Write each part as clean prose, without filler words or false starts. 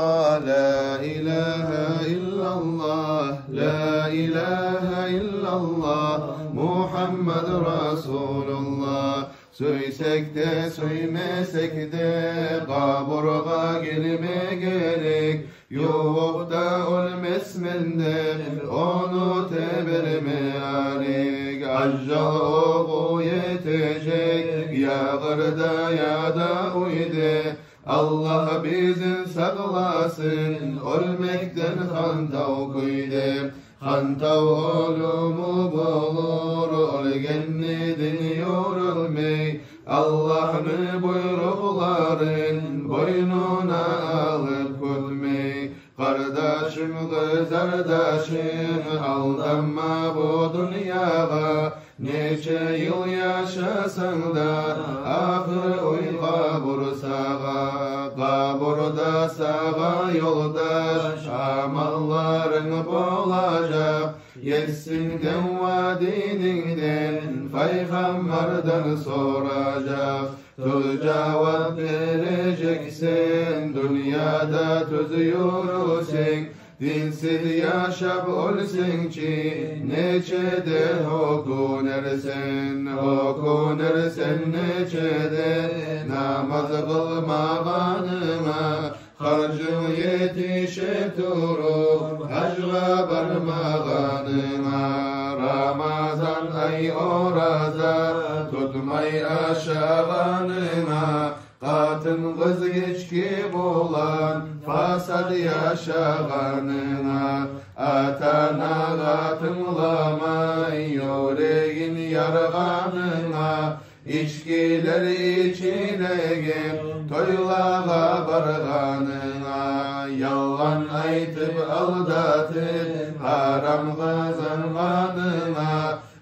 لا إله إلا الله لا إله إلا الله Muhammed Resulullah. Söysek de söymesek de kaburga girme gerek, yok da ölmesmende onu tebirme alik. Accal oğu yetecek ya gırda ya da uyde, Allah bizi saklasın ölmekten hantav kuyde. Hantav ölümü bulur ölgenledin yorulmay, Allah'ın buyrukların boynuna alıp gülmey. Kardeşim kızardaşım aldanma bu dünyaya, neçe yıl yaşasan da ahir oy kabursağa. Kaburda sağa yoldaş amalların bulacak, yersinden vadininden peygamberden soracak. Tuz cevap vereceksin, dünyada tuz yürüsün, dinsiz yaşap ölsün ki neçede okunersen, okunersen neçede. Namaz kılmağanıma harcın yetişip durup hacca varmağanıma. Ramazan ay oraza tutmay aşağınıma, katın kız geçki bulan fasad yaşağınına. Atana katınlamay yüreğin yarğanına, İçkiler içilegim toylağa barğanına. Yalan aytıp aldatıp haram kazanmanına,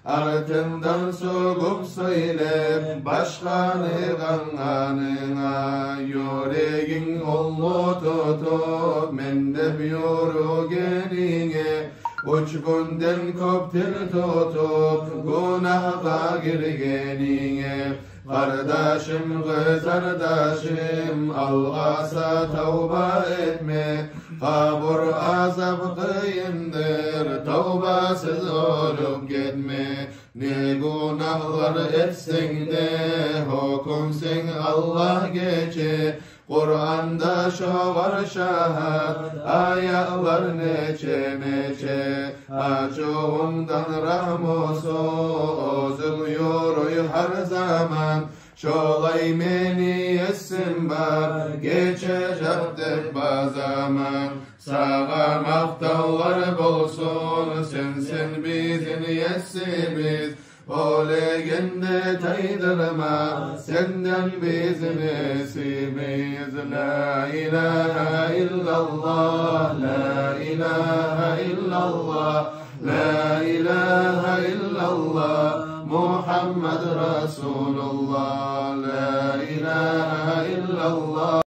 ardından soğuk söylep başkanı kanganına. Yüreğin ollu tutup mendep yoru geline, uçkundan koptir tutup günahga girgenine. Kardeşim kızardaşım algasa tavba etme, kabur azap kıyındır tavbasız olup gitme. Ne günahlar etsen de hukum sen Allah geçe, Kur'an'da şu var şahat ayetler neçe neçe. Açığımdan rahmusu üzülüyor her zaman, şolay meni yesin bar geçecektir bazaman. Sağa maktavlar bulsun sensin bizim yesimiz, o legende taydırma senden bizim esimiz. La ilahe illallah la ilahe illallah la ilahe illallah Muhammed Resulullah. La ilahe illallah.